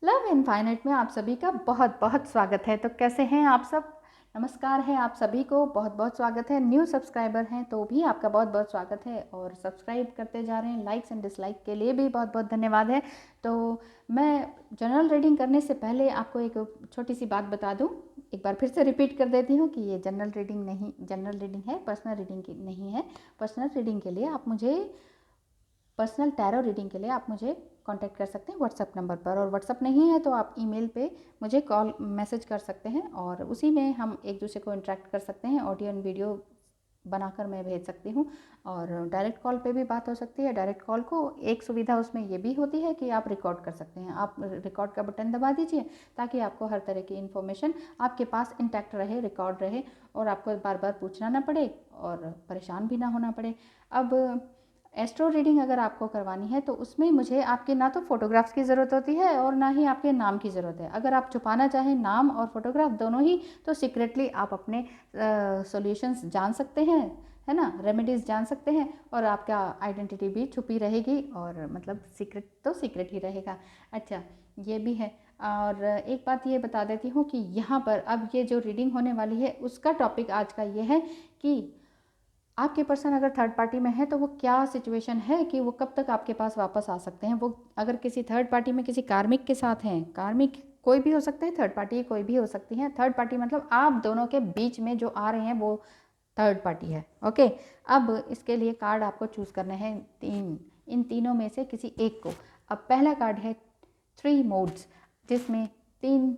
Love infinite में आप सभी का बहुत बहुत स्वागत है। तो कैसे हैं आप सब? नमस्कार है आप सभी को, बहुत बहुत स्वागत है। न्यू सब्सक्राइबर हैं तो भी आपका बहुत बहुत स्वागत है, और सब्सक्राइब करते जा रहे हैं, लाइक्स एंड डिसलाइक के लिए भी बहुत बहुत धन्यवाद है। तो मैं जनरल रीडिंग करने से पहले आपको एक छोटी सी बात बता दूं, एक बार फिर से रिपीट कर देती हूँ कि ये जनरल रीडिंग नहीं, जनरल रीडिंग है, पर्सनल रीडिंग की नहीं है। पर्सनल रीडिंग के लिए आप मुझे, पर्सनल टैरो रीडिंग के लिए आप मुझे कांटेक्ट कर सकते हैं व्हाट्सअप नंबर पर, और व्हाट्सअप नहीं है तो आप ईमेल पे मुझे कॉल मैसेज कर सकते हैं, और उसी में हम एक दूसरे को इंटरेक्ट कर सकते हैं। ऑडियो एंड वीडियो बनाकर मैं भेज सकती हूँ, और डायरेक्ट कॉल पे भी बात हो सकती है। डायरेक्ट कॉल को एक सुविधा उसमें ये भी होती है कि आप रिकॉर्ड कर सकते हैं। आप रिकॉर्ड का बटन दबा दीजिए ताकि आपको हर तरह की इन्फॉर्मेशन आपके पास इंटैक्ट रहे, रिकॉर्ड रहे, और आपको बार बार पूछना ना पड़े और परेशान भी ना होना पड़े। अब एस्ट्रो रीडिंग अगर आपको करवानी है तो उसमें मुझे आपके ना तो फोटोग्राफ्स की ज़रूरत होती है और ना ही आपके नाम की ज़रूरत है। अगर आप छुपाना चाहें नाम और फोटोग्राफ दोनों ही, तो सीक्रेटली आप अपने सॉल्यूशंस जान सकते हैं, है ना, रेमेडीज़ जान सकते हैं, और आपका आइडेंटिटी भी छुपी रहेगी, और मतलब सीक्रेट तो सीक्रेट ही रहेगा। अच्छा, ये भी है। और एक बात ये बता देती हूँ कि यहाँ पर अब ये जो रीडिंग होने वाली है उसका टॉपिक आज का ये है कि आपके पर्सन अगर थर्ड पार्टी में है तो वो क्या सिचुएशन है, कि वो कब तक आपके पास वापस आ सकते हैं। वो अगर किसी थर्ड पार्टी में किसी कार्मिक के साथ हैं, कार्मिक कोई भी हो सकते हैं, थर्ड पार्टी कोई भी हो सकती है। थर्ड पार्टी मतलब आप दोनों के बीच में जो आ रहे हैं वो थर्ड पार्टी है। ओके, अब इसके लिए कार्ड आपको चूज़ करने हैं तीन, इन तीनों में से किसी एक को। अब पहला कार्ड है थ्री मोड्स, जिसमें तीन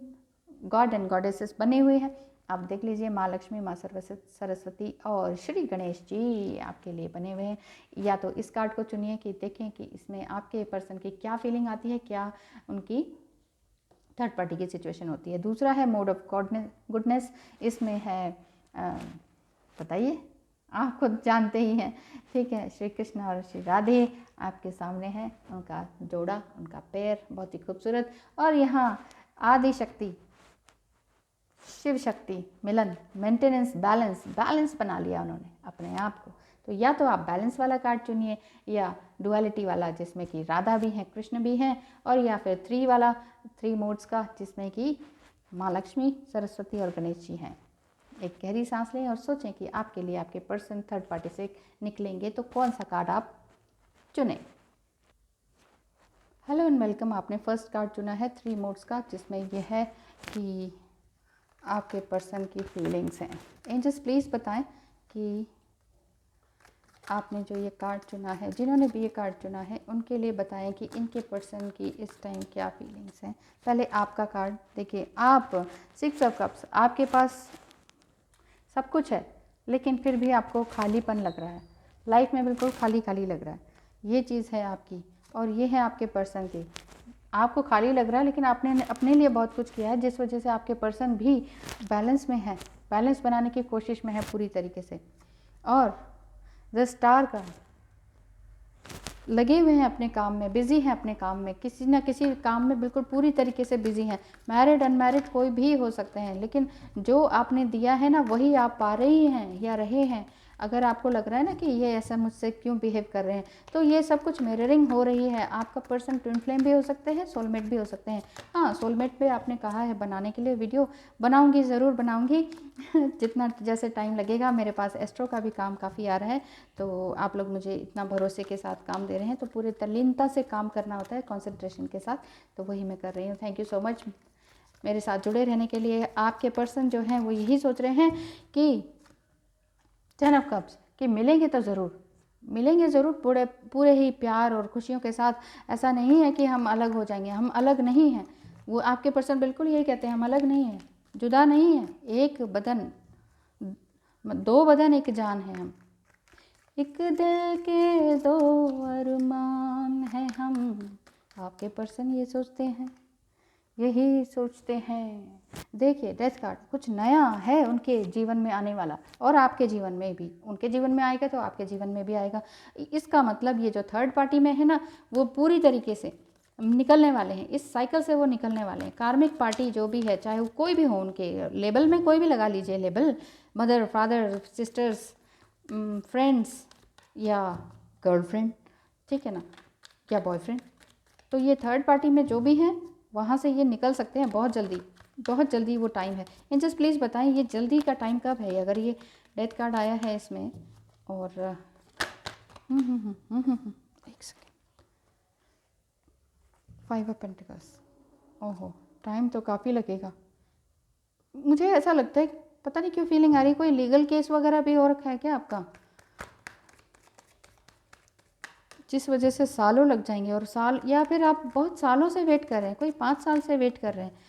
गॉड एंड गॉडेसेस बने हुए हैं। आप देख लीजिए, माँ लक्ष्मी, माँ सरस्वती और श्री गणेश जी आपके लिए बने हुए हैं। या तो इस कार्ड को चुनिए कि देखें कि इसमें आपके पर्सन की क्या फीलिंग आती है, क्या उनकी थर्ड पार्टी की सिचुएशन होती है। दूसरा है मोड ऑफ गुडनेस, इसमें है बताइए, आप खुद जानते ही हैं, ठीक है। श्री कृष्ण और श्री राधे आपके सामने हैं, उनका जोड़ा, उनका पैर बहुत ही खूबसूरत, और यहाँ आदि शक्ति, शिव शक्ति, मिलन, मेंटेनेंस, बैलेंस, बैलेंस बना लिया उन्होंने अपने आप को। तो या तो आप बैलेंस वाला कार्ड चुनिए, या डुअलिटी वाला जिसमें कि राधा भी हैं, कृष्ण भी हैं, और या फिर थ्री वाला, थ्री मोड्स का, जिसमें कि माँ लक्ष्मी, सरस्वती और गणेश जी हैं। एक गहरी सांस लें और सोचें कि आपके लिए आपके पर्सन थर्ड पार्टी से निकलेंगे तो कौन सा कार्ड आप चुनें। हेलो एंड वेलकम, आपने फर्स्ट कार्ड चुना है थ्री मोड्स का, जिसमें यह है कि आपके पर्सन की फीलिंग्स हैं। एंजल्स प्लीज़ बताएं कि आपने जो ये कार्ड चुना है, जिन्होंने भी ये कार्ड चुना है, उनके लिए बताएं कि इनके पर्सन की इस टाइम क्या फीलिंग्स हैं। पहले आपका कार्ड देखिए, आप सिक्स ऑफ कप्स, आपके पास सब कुछ है लेकिन फिर भी आपको खालीपन लग रहा है, लाइफ में बिल्कुल खाली खाली लग रहा है। ये चीज़ है आपकी, और ये है आपके पर्सन की। आपको खाली लग रहा है लेकिन आपने अपने लिए बहुत कुछ किया है, जिस वजह से आपके पर्सन भी बैलेंस में है, बैलेंस बनाने की कोशिश में है पूरी तरीके से। और द स्टार का लगे हुए हैं अपने काम में, बिजी हैं अपने काम में, किसी ना किसी काम में बिल्कुल पूरी तरीके से बिजी हैं। मैरिड अनमैरिड कोई भी हो सकते हैं, लेकिन जो आपने दिया है ना वही आप पा रही हैं या रहे हैं। अगर आपको लग रहा है ना कि ये ऐसा मुझसे क्यों बिहेव कर रहे हैं, तो ये सब कुछ मिररिंग हो रही है। आपका पर्सन ट्विन फ्लेम भी हो सकते हैं, सोलमेट भी हो सकते हैं। हाँ, सोलमेट पे आपने कहा है बनाने के लिए वीडियो, बनाऊंगी, ज़रूर बनाऊंगी जितना जैसे टाइम लगेगा। मेरे पास एस्ट्रो का भी काम काफ़ी आ रहा है, तो आप लोग मुझे इतना भरोसे के साथ काम दे रहे हैं, तो पूरे तल्लीनता से काम करना होता है, कॉन्सेंट्रेशन के साथ, तो वही मैं कर रही हूँ। थैंक यू सो मच मेरे साथ जुड़े रहने के लिए। आपके पर्सन जो हैं वो यही सोच रहे हैं कि टेन ऑफ कप्स, कि मिलेंगे तो ज़रूर, मिलेंगे ज़रूर, पूरे पूरे ही प्यार और खुशियों के साथ। ऐसा नहीं है कि हम अलग हो जाएंगे, हम अलग नहीं हैं। वो आपके पर्सन बिल्कुल यही कहते हैं, हम अलग नहीं हैं, जुदा नहीं हैं, एक बदन, दो बदन एक जान है हम, एक दिल के दो अरमान है हम। आपके पर्सन ये सोचते हैं, यही सोचते हैं। देखिए, डेथ कार्ड, कुछ नया है उनके जीवन में आने वाला, और आपके जीवन में भी, उनके जीवन में आएगा तो आपके जीवन में भी आएगा। इसका मतलब ये जो थर्ड पार्टी में है ना, वो पूरी तरीके से निकलने वाले हैं, इस साइकिल से वो निकलने वाले हैं। कार्मिक पार्टी जो भी है, चाहे वो कोई भी हो, उनके लेबल में कोई भी लगा लीजिए label, mother, father, sisters, friends, या गर्लफ्रेंड, ठीक है ना, या बॉयफ्रेंड। तो ये थर्ड पार्टी में जो भी हैं वहाँ से ये निकल सकते हैं बहुत जल्दी, बहुत जल्दी वो टाइम है। एंजल्स प्लीज़ बताएं ये जल्दी का टाइम कब है? अगर ये डेथ कार्ड आया है इसमें और एक सेकेंड, 5 ऑफ पेंटिकल्स, ओहो टाइम तो काफ़ी लगेगा। मुझे ऐसा लगता है, पता नहीं क्यों फीलिंग आ रही है कोई लीगल केस वगैरह भी हो रखा है क्या आपका, जिस वजह से सालों लग जाएंगे। और साल, या फिर आप बहुत सालों से वेट कर रहे हैं, कोई 5 साल से वेट कर रहे हैं।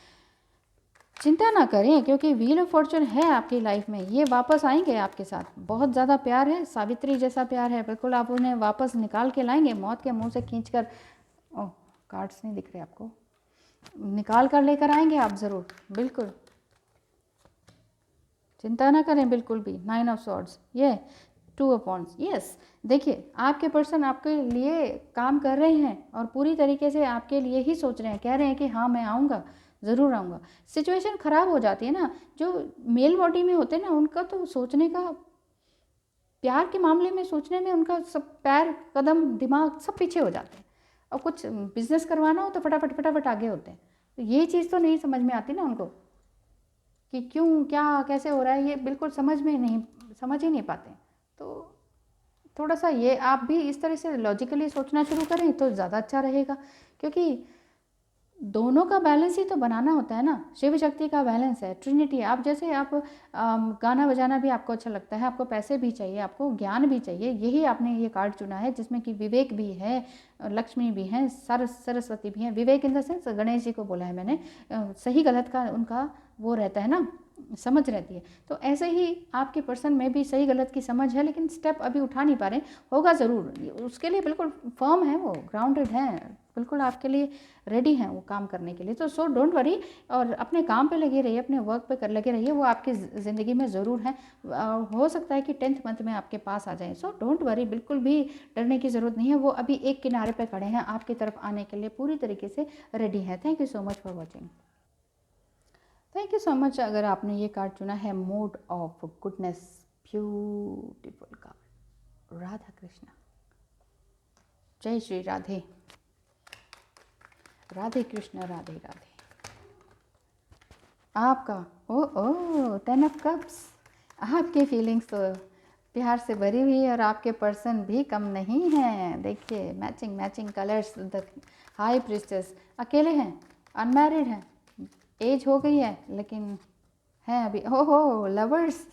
चिंता ना करें क्योंकि व्हील ऑफ फॉर्चून है आपकी लाइफ में, ये वापस आएंगे आपके साथ। बहुत ज़्यादा प्यार है, सावित्री जैसा प्यार है, बिल्कुल आप उन्हें वापस निकाल के लाएंगे, मौत के मुंह से खींच कर। ओह कार्ड्स नहीं दिख रहे आपको, निकाल कर लेकर आएंगे आप ज़रूर, बिल्कुल चिंता ना करें बिल्कुल भी। 9 ऑफ सॉर्ड्स, ये 2 ऑफ वॉन्ड्स, यस। देखिए आपके पर्सन आपके लिए काम कर रहे हैं और पूरी तरीके से आपके लिए ही सोच रहे हैं, कह रहे हैं कि हाँ मैं आऊँगा, ज़रूर आऊँगा। सिचुएशन ख़राब हो जाती है ना, जो मेल बॉडी में होते हैं ना उनका तो सोचने का, प्यार के मामले में सोचने में उनका सब पैर कदम दिमाग सब पीछे हो जाते हैं, और कुछ बिजनेस करवाना हो तो फटाफट फटाफट आगे होते हैं। तो ये चीज़ तो नहीं समझ में आती ना उनको कि क्यों क्या कैसे हो रहा है, ये बिल्कुल समझ ही नहीं पाते। तो थोड़ा सा ये आप भी इस तरह से लॉजिकली सोचना शुरू करें तो ज़्यादा अच्छा रहेगा, क्योंकि दोनों का बैलेंस ही तो बनाना होता है ना। शिव शक्ति का बैलेंस है, ट्रिनिटी। आप जैसे आप गाना बजाना भी आपको अच्छा लगता है, आपको पैसे भी चाहिए, आपको ज्ञान भी चाहिए, यही आपने ये कार्ड चुना है जिसमें कि विवेक भी है, लक्ष्मी भी है, सरस्वती भी है। विवेक in the sense Ganesh ji को बोला है मैंने, सही गलत का उनका वो रहता है ना, समझ रहती है। तो ऐसे ही आपके पर्सन में भी सही गलत की समझ है, लेकिन स्टेप अभी उठा नहीं पा रहे। होगा ज़रूर, उसके लिए बिल्कुल फर्म है, वो ग्राउंडेड हैं, बिल्कुल आपके लिए रेडी हैं वो काम करने के लिए। तो सो डोंट वरी, और अपने काम पे लगे रहिए, अपने वर्क पे लगे रहिए, वो आपकी ज़िंदगी में ज़रूर है। हो सकता है कि 10th मंथ में आपके पास आ जाए। सो डोंट वरी, बिल्कुल भी डरने की ज़रूरत नहीं है। वो अभी एक किनारे पे खड़े हैं, आपकी तरफ आने के लिए पूरी तरीके से रेडी है। Thank you so much for watching, thank you so much. अगर आपने ये कार्ड चुना है mode of goodness, beautiful card, Radha Krishna, जय श्री राधे, राधे कृष्ण राधे राधे। आपका ओ 10 ऑफ कप्स, आपकी फीलिंग्स तो प्यार से भरी हुई है और आपके पर्सन भी कम नहीं हैं। देखिए matching colours, the high priestess, अकेले हैं, अनमैरिड हैं, एज हो गई है लेकिन हैं अभी, हो लवर्स,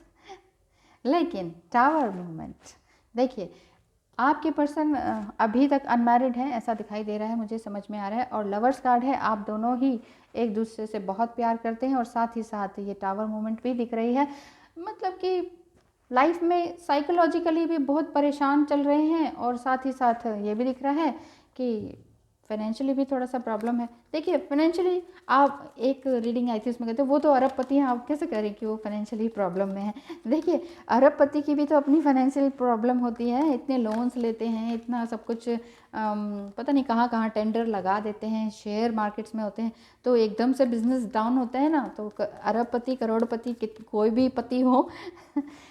लेकिन टावर मूवमेंट। देखिए आपके पर्सन अभी तक अनमैरिड है ऐसा दिखाई दे रहा है, मुझे समझ में आ रहा है। और लवर्स कार्ड है, आप दोनों ही एक दूसरे से बहुत प्यार करते हैं, और साथ ही साथ ये टावर मूवमेंट भी दिख रही है। मतलब कि लाइफ में साइकोलॉजिकली भी बहुत परेशान चल रहे हैं, और साथ ही साथ ये भी दिख रहा है कि फाइनेंशियली भी थोड़ा सा प्रॉब्लम है। देखिए फाइनेंशियली, आप एक रीडिंग आई थी उसमें कहते हैं वो तो अरबपति हैं, आप कैसे करें कि वो फाइनेंशियली प्रॉब्लम में है। देखिए अरबपति की भी तो अपनी फाइनेंशियल प्रॉब्लम होती है, इतने लोन्स लेते हैं, इतना सब कुछ पता नहीं कहाँ कहाँ टेंडर लगा देते हैं, शेयर मार्केट्स में होते हैं, तो एकदम से बिजनेस डाउन होता है ना। तो अरबपति करोड़पति कोई भी पति हो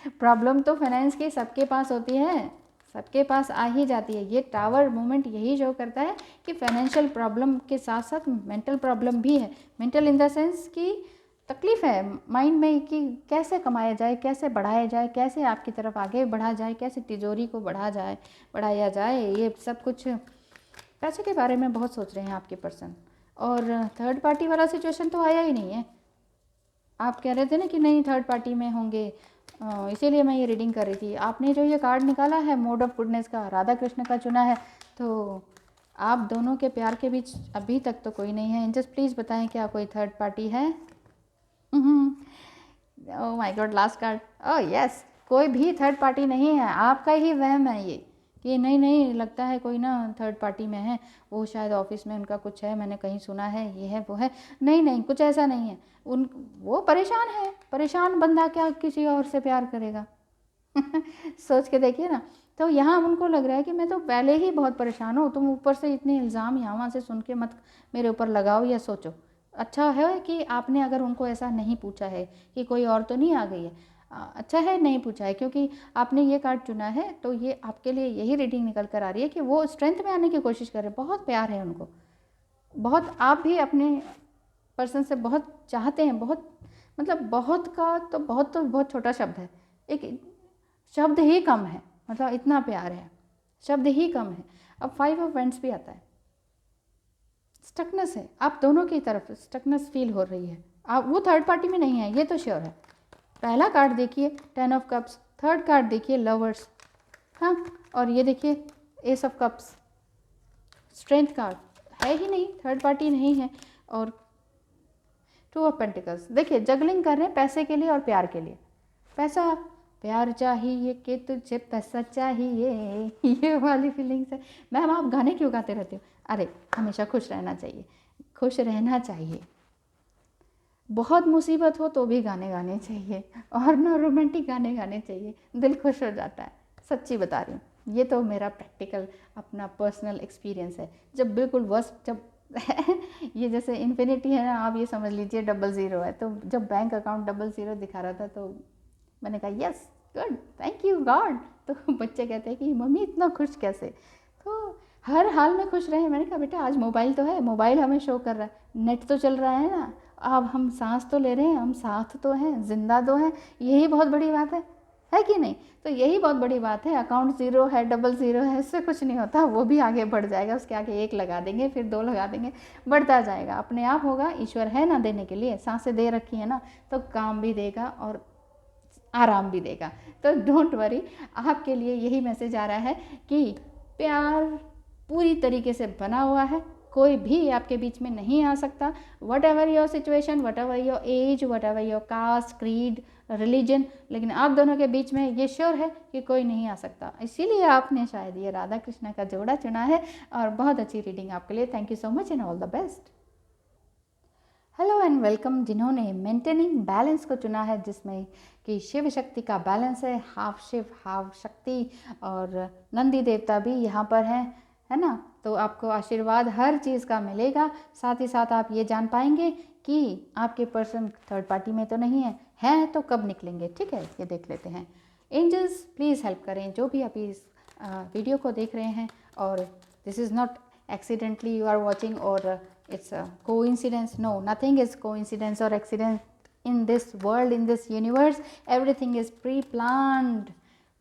प्रॉब्लम तो फाइनेंस की सबके पास होती है, सबके पास आ ही जाती है। ये टावर मूवमेंट यही शो करता है कि फाइनेंशियल प्रॉब्लम के साथ साथ मेंटल प्रॉब्लम भी है। मेंटल इन द सेंस कि तकलीफ़ है माइंड में कि कैसे कमाया जाए, कैसे बढ़ाया जाए, कैसे आपकी तरफ आगे बढ़ा जाए, कैसे तिजोरी को बढ़ाया जाए। ये सब कुछ पैसे के बारे में बहुत सोच रहे हैं आपके पर्सन। और थर्ड पार्टी वाला सिचुएशन तो आया ही नहीं है। आप कह रहे थे ना कि नहीं थर्ड पार्टी में होंगे, इसीलिए मैं ये रीडिंग कर रही थी। आपने जो ये कार्ड निकाला है मोड ऑफ गुडनेस का, राधा कृष्ण का चुना है, तो आप दोनों के प्यार के बीच अभी तक तो कोई नहीं है। एंजल्स प्लीज़ बताएं क्या कोई थर्ड पार्टी है? Oh my God, last card, oh yes, कोई भी थर्ड पार्टी नहीं है। आपका ही वहम है ये कि नहीं लगता है कोई ना थर्ड पार्टी में है, वो शायद ऑफिस में उनका कुछ है, मैंने कहीं सुना है, ये है वो है। नहीं कुछ ऐसा नहीं है। वो परेशान है, परेशान बंदा क्या किसी और से प्यार करेगा सोच के देखिए ना। तो यहाँ उनको लग रहा है कि मैं तो पहले ही बहुत परेशान हूँ, तुम ऊपर से इतने इल्ज़ाम यहाँ वहाँ से सुन के मत मेरे ऊपर लगाओ या सोचो। अच्छा है कि आपने अगर उनको ऐसा नहीं पूछा है कि कोई और तो नहीं आ गई है, अच्छा है नहीं पूछा है, क्योंकि आपने ये कार्ड चुना है तो ये आपके लिए यही रीडिंग निकल कर आ रही है कि वो स्ट्रेंथ में आने की कोशिश कर रहे हैं, बहुत प्यार है उनको। बहुत आप भी अपने पर्सन से बहुत चाहते हैं, बहुत मतलब बहुत का तो बहुत छोटा शब्द है, एक शब्द ही कम है, मतलब इतना प्यार है, शब्द ही कम है। अब 5 ऑफ वेंट्स भी आता है, स्टकनेस है, आप दोनों की तरफ स्टकनेस फील हो रही है, आप वो थर्ड पार्टी में नहीं है, ये तो श्योर है। पहला कार्ड देखिए 10 ऑफ कप्स, थर्ड कार्ड देखिए लवर्स, हाँ, और ये देखिए S of cups, strength card है ही नहीं, थर्ड पार्टी नहीं है। और 2 ऑफ पेंटिकल्स, देखिए जगलिंग कर रहे हैं पैसे के लिए और प्यार के लिए। पैसा, प्यार चाहिए कि तुझे पैसा चाहिए, ये वाली फीलिंग्स है। मैम आप गाने क्यों गाते रहते हो? अरे हमेशा खुश रहना चाहिए, खुश रहना चाहिए, बहुत मुसीबत हो तो भी गाने गाने चाहिए, और ना रोमांटिक गाने गाने चाहिए, दिल खुश हो जाता है, सच्ची बता रही हूँ। ये तो मेरा प्रैक्टिकल अपना पर्सनल एक्सपीरियंस है। जब बिल्कुल वर्स्ट, जब ये जैसे इन्फिनिटी है ना, आप ये समझ लीजिए 00 है, तो जब बैंक अकाउंट 00 दिखा रहा था तो मैंने कहा yes good thank you God. तो बच्चे कहते हैं कि मम्मी इतना खुश कैसे? तो हर हाल में खुश रहे। मैंने कहा बेटा आज मोबाइल तो है, मोबाइल हमें शो कर रहा है, नेट तो चल रहा है ना, अब हम सांस तो ले रहे हैं, हम साथ तो हैं, जिंदा तो हैं, यही बहुत बड़ी बात है कि नहीं? तो यही बहुत बड़ी बात है। अकाउंट 0 है, 00 है, इससे कुछ नहीं होता, वो भी आगे बढ़ जाएगा, उसके आगे 1 लगा देंगे, फिर 2 लगा देंगे, बढ़ता जाएगा, अपने आप होगा। ईश्वर है ना देने के लिए, सांसें दे रखी है ना, तो काम भी देगा और आराम भी देगा। तो डोंट वरी, आपके लिए यही मैसेज आ रहा है कि प्यार पूरी तरीके से बना हुआ है, कोई भी आपके बीच में नहीं आ सकता। What ever your situation, what ever your age, what ever your cast, creed, religion, लेकिन आप दोनों के बीच में ये श्योर है कि कोई नहीं आ सकता। इसीलिए आपने शायद ये राधा कृष्णा का जोड़ा चुना है, और बहुत अच्छी रीडिंग आपके लिए। Thank you so much and all the best. Hello and welcome. जिन्होंने मेंटेनिंग बैलेंस को चुना है, जिसमें कि शिव शक्ति का बैलेंस है, हाफ शिव हाफ शक्ति, और नंदी देवता भी यहाँ पर हैं, है ना, तो आपको आशीर्वाद हर चीज़ का मिलेगा। साथ ही साथ आप ये जान पाएंगे कि आपके पर्सन थर्ड पार्टी में तो नहीं है, हैं तो कब निकलेंगे। ठीक है, ये देख लेते हैं। एंजल्स प्लीज़ हेल्प करें, जो भी अभी इस वीडियो को देख रहे हैं, और this is not accidentally you are watching, or it's a coincidence. No, nothing is coincidence or accident in this world, in this universe. Everything is pre-planned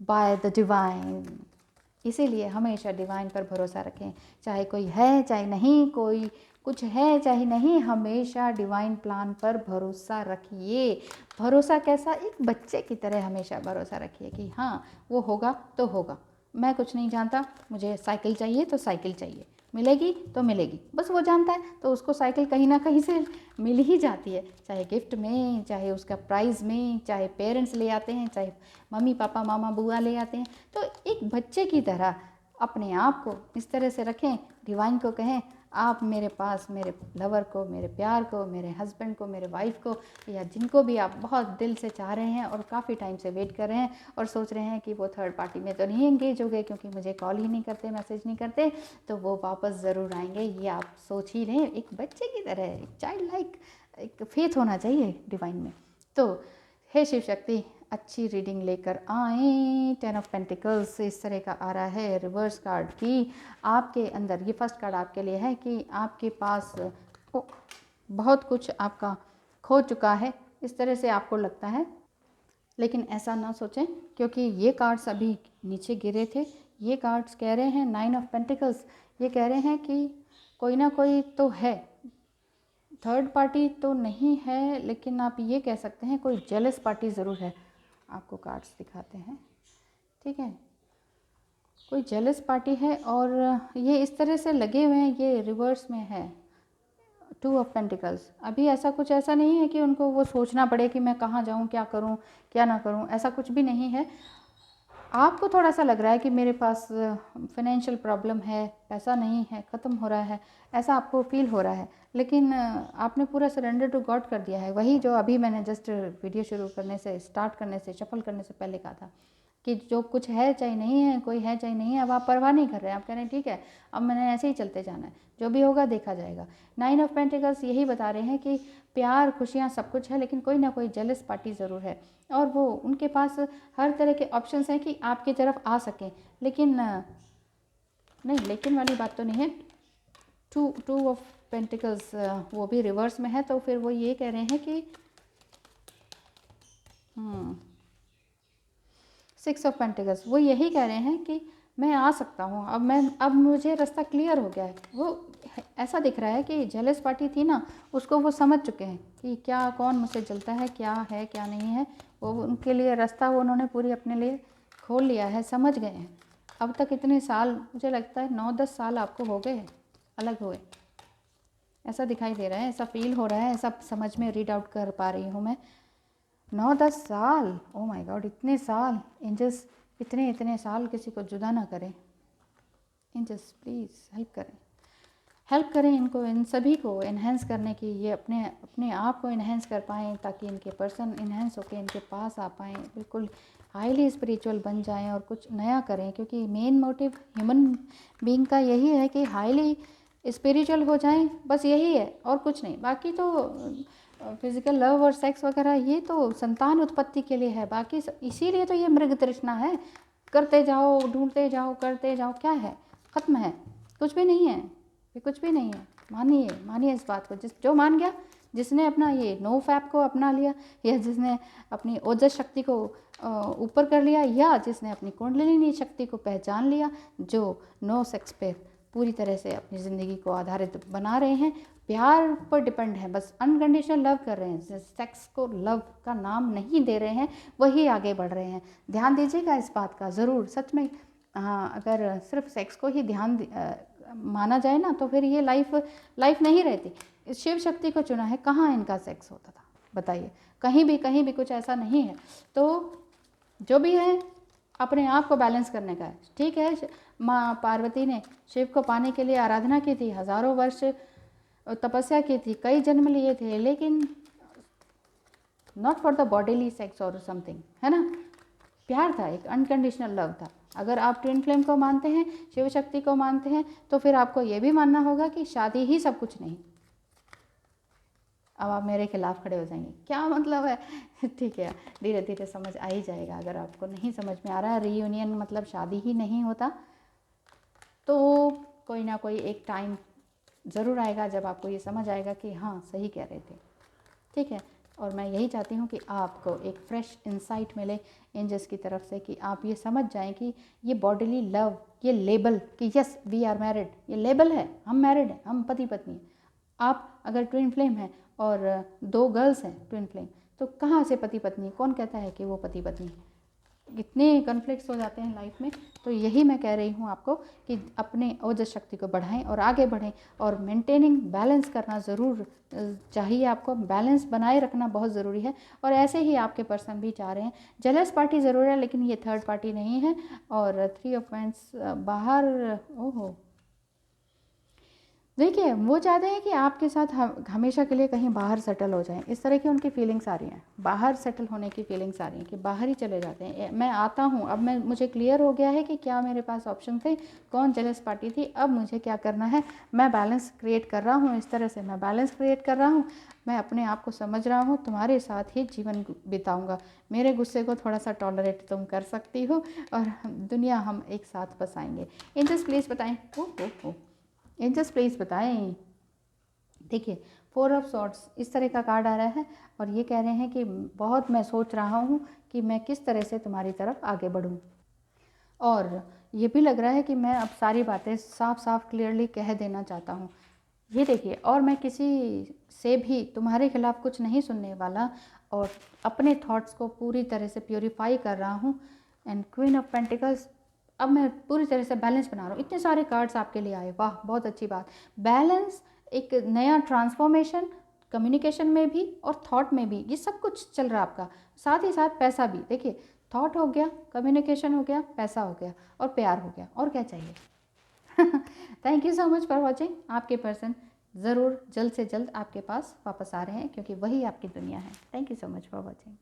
by the divine. इसीलिए हमेशा डिवाइन पर भरोसा रखें, चाहे कोई है चाहे नहीं, कोई कुछ है चाहे नहीं, हमेशा डिवाइन प्लान पर भरोसा रखिए। भरोसा कैसा? एक बच्चे की तरह हमेशा भरोसा रखिए कि हाँ वो होगा तो होगा। मैं कुछ नहीं जानता, मुझे साइकिल चाहिए तो साइकिल चाहिए, मिलेगी तो मिलेगी, बस वो जानता है, तो उसको साइकिल कहीं ना कहीं से मिल ही जाती है, चाहे गिफ्ट में, चाहे उसका प्राइज़ में, चाहे पेरेंट्स ले आते हैं, चाहे मम्मी पापा मामा बुआ ले आते हैं। तो एक बच्चे की तरह अपने आप को इस तरह से रखें, डिवाइन को कहें आप मेरे पास, मेरे लवर को, मेरे प्यार को, मेरे हस्बैंड को, मेरे वाइफ को, या जिनको भी आप बहुत दिल से चाह रहे हैं और काफ़ी टाइम से वेट कर रहे हैं और सोच रहे हैं कि वो थर्ड पार्टी में तो नहीं एंगेज हो गए क्योंकि मुझे कॉल ही नहीं करते, मैसेज नहीं करते, तो वो वापस ज़रूर आएंगे, ये आप सोच ही रहे। एक बच्चे की तरह, एक चाइल्ड लाइक एक फेथ होना चाहिए डिवाइन में। तो हे शिव शक्ति, अच्छी रीडिंग लेकर आए। 10 ऑफ पेंटिकल्स इस तरह का आ रहा है रिवर्स कार्ड की आपके अंदर। ये फर्स्ट कार्ड आपके लिए है कि आपके पास बहुत कुछ आपका खो चुका है, इस तरह से आपको लगता है, लेकिन ऐसा ना सोचें, क्योंकि ये कार्ड्स अभी नीचे गिरे थे। ये कार्ड्स कह रहे हैं 9 ऑफ पेंटिकल्स, ये कह रहे हैं कि कोई ना कोई तो है, थर्ड पार्टी तो नहीं है, लेकिन आप ये कह सकते हैं कोई जेलस पार्टी ज़रूर है। आपको कार्ड्स दिखाते हैं, ठीक है, कोई जेलस पार्टी है, और ये इस तरह से लगे हुए हैं, ये रिवर्स में है 2 ऑफ पेंटिकल्स। अभी ऐसा कुछ ऐसा नहीं है कि उनको वो सोचना पड़े कि मैं कहाँ जाऊँ, क्या करूँ क्या ना करूँ, ऐसा कुछ भी नहीं है। आपको थोड़ा सा लग रहा है कि मेरे पास फाइनेंशियल प्रॉब्लम है, पैसा नहीं है, ख़त्म हो रहा है, ऐसा आपको फील हो रहा है, लेकिन आपने पूरा सरेंडर टू गॉड कर दिया है। वही जो अभी मैंने जस्ट वीडियो शुरू करने से, स्टार्ट करने से, शफल करने से पहले कहा था कि जो कुछ है चाहे नहीं है, कोई है चाहे नहीं है, अब आप परवाह नहीं कर रहे हैं, आप कह रहे हैं ठीक है अब मैंने ऐसे ही चलते जाना है, जो भी होगा देखा जाएगा। 9 ऑफ पेंटिकल्स यही बता रहे हैं कि प्यार, खुशियाँ सब कुछ है, लेकिन कोई ना कोई जेलस पार्टी ज़रूर है, और वो उनके पास हर तरह के ऑप्शंस हैं कि आपकी तरफ आ सकें, लेकिन नहीं, लेकिन वाली बात तो नहीं है। टू ऑफ पेंटिकल्स वो भी रिवर्स में है, तो फिर वो ये कह रहे हैं कि 6 ऑफ पेंटिकल्स वो यही कह रहे हैं कि मैं आ सकता हूँ, अब मुझे रास्ता क्लियर हो गया है। वो ऐसा दिख रहा है कि जेलस पार्टी थी ना, उसको वो समझ चुके हैं कि क्या कौन मुझसे जलता है क्या नहीं है। वो उनके लिए रास्ता वो उन्होंने पूरी अपने लिए खोल लिया है, समझ गए हैं। अब तक इतने साल, मुझे लगता है 9-10 साल आपको हो गए अलग हुए, ऐसा दिखाई दे रहा है, ऐसा फील हो रहा है, ऐसा समझ में रीड आउट कर पा रही हूँ मैं। 9-10 साल, ओ माय गॉड, इतने साल। एंजल्स इतने साल किसी को जुदा ना करें। एंजल्स प्लीज़ हेल्प करें इनको, इन सभी को इन्हेंस करने की, ये अपने आप को इन्हेंस कर पाएँ, ताकि इनके पर्सन इन्हेंस होकर इनके पास आ पाएँ, बिल्कुल हाईली स्पिरिचुअल बन जाएं और कुछ नया करें। क्योंकि मेन मोटिव ह्यूमन बीइंग का यही है कि हाईली स्पिरिचुअल हो जाएं, बस यही है और कुछ नहीं। बाकी तो फिजिकल लव और सेक्स वगैरह ये तो संतान उत्पत्ति के लिए है, बाकी इसीलिए तो ये मृग तृष्णा है। करते जाओ, ढूंढते जाओ, करते जाओ, क्या है, ख़त्म है, कुछ भी नहीं है, ये कुछ भी नहीं है। मानिए इस बात को। जो मान गया, जिसने अपना ये नो फैप को अपना लिया, या जिसने अपनी ओजस शक्ति को ऊपर कर लिया, या जिसने अपनी कुंडलिनी शक्ति को पहचान लिया, जो नो सेक्स पे पूरी तरह से अपनी ज़िंदगी को आधारित बना रहे हैं, प्यार पर डिपेंड है, बस अनकंडीशनल लव कर रहे हैं, सेक्स को लव का नाम नहीं दे रहे हैं, वही आगे बढ़ रहे हैं। ध्यान दीजिएगा इस बात का ज़रूर, सच में। हाँ, अगर सिर्फ सेक्स को ही माना जाए ना, तो फिर ये लाइफ नहीं रहती। शिव शक्ति को चुना है, कहाँ इनका सेक्स होता था बताइए? कहीं भी कुछ ऐसा नहीं है। तो जो भी है अपने आप को बैलेंस करने का है, ठीक है। माँ पार्वती ने शिव को पाने के लिए आराधना की थी, हज़ारों वर्ष तपस्या की थी, कई जन्म लिए थे, लेकिन not for the bodily sex और समथिंग, है ना। प्यार था, एक अनकंडीशनल लव था। अगर आप ट्विन फ्लेम को मानते हैं, शिव शक्ति को मानते हैं, तो फिर आपको ये भी मानना होगा कि शादी ही सब कुछ नहीं। अब आप मेरे खिलाफ खड़े हो जाएंगे, क्या मतलब है? ठीक है, धीरे धीरे समझ आ ही जाएगा। अगर आपको नहीं समझ में आ रहा है रीयूनियन मतलब शादी ही नहीं होता, तो कोई ना कोई एक टाइम ज़रूर आएगा जब आपको ये समझ आएगा कि हाँ सही कह रहे थे, ठीक है। और मैं यही चाहती हूँ कि आपको एक फ्रेश इंसाइट मिले एंजल्स की तरफ से, कि आप ये समझ जाएं कि ये बॉडीली लव, ये लेबल कि यस वी आर मैरिड, ये लेबल है, हम मैरिड हैं, हम पति पत्नी हैं। आप अगर ट्विन फ्लेम हैं और 2 गर्ल्स हैं ट्विन फ्लेम, तो कहाँ से पति पत्नी? कौन कहता है कि वो पति पत्नी है? इतने कॉन्फ्लिक्ट्स हो जाते हैं लाइफ में। तो यही मैं कह रही हूँ आपको कि अपने ओजस शक्ति को बढ़ाएं और आगे बढ़ें, और मेंटेनिंग बैलेंस करना ज़रूर चाहिए आपको। बैलेंस बनाए रखना बहुत ज़रूरी है। और ऐसे ही आपके पर्सन भी चाह रहे हैं, जेलस पार्टी ज़रूर है, लेकिन ये थर्ड पार्टी नहीं है। और 3 ऑफ वांड्स बाहर, ओहो, देखिए वो चाहते हैं कि आपके साथ हमेशा के लिए कहीं बाहर सेटल हो जाएं। इस तरह की उनकी फीलिंग्स आ रही हैं, बाहर सेटल होने की फीलिंग्स आ रही हैं, कि बाहर ही चले जाते हैं। मैं आता हूँ, अब मुझे क्लियर हो गया है कि क्या मेरे पास ऑप्शन थे, कौन जेलस पार्टी थी, अब मुझे क्या करना है। मैं बैलेंस क्रिएट कर रहा हूँ, इस तरह से मैं बैलेंस क्रिएट कर रहा हूँ। मैं अपने आप को समझ रहा हूँ, तुम्हारे साथ ही जीवन बिताऊँगा, मेरे गुस्से को थोड़ा सा टॉलरेट तुम कर सकती हो, और दुनिया हम एक साथ बसाएंगे। एंजल्स प्लीज़ बताएं, हो एंजल्स प्लीज़ बताएं। देखिए 4 ऑफ सॉर्ड्स इस तरह का कार्ड आ रहा है, और ये कह रहे हैं कि बहुत मैं सोच रहा हूँ कि मैं किस तरह से तुम्हारी तरफ आगे बढ़ूँ। और ये भी लग रहा है कि मैं अब सारी बातें साफ साफ क्लियरली कह देना चाहता हूँ। ये देखिए, और मैं किसी से भी तुम्हारे खिलाफ कुछ नहीं सुनने वाला, और अपने थॉट्स को पूरी तरह से प्योरीफाई कर रहा हूँ। एंड क्वीन ऑफ पेंटिकल्स, अब मैं पूरी तरह से बैलेंस बना रहा हूँ। इतने सारे कार्ड्स आपके लिए आए, वाह बहुत अच्छी बात। बैलेंस, एक नया ट्रांसफॉर्मेशन, कम्युनिकेशन में भी और थॉट में भी, ये सब कुछ चल रहा है आपका। साथ ही साथ पैसा भी, देखिए थॉट हो गया, कम्युनिकेशन हो गया, पैसा हो गया, और प्यार हो गया, और क्या चाहिए। Thank you so much for watching. आपके पर्सन ज़रूर जल्द से जल्द आपके पास वापस आ रहे हैं, क्योंकि वही आपकी दुनिया है। Thank you so much for watching.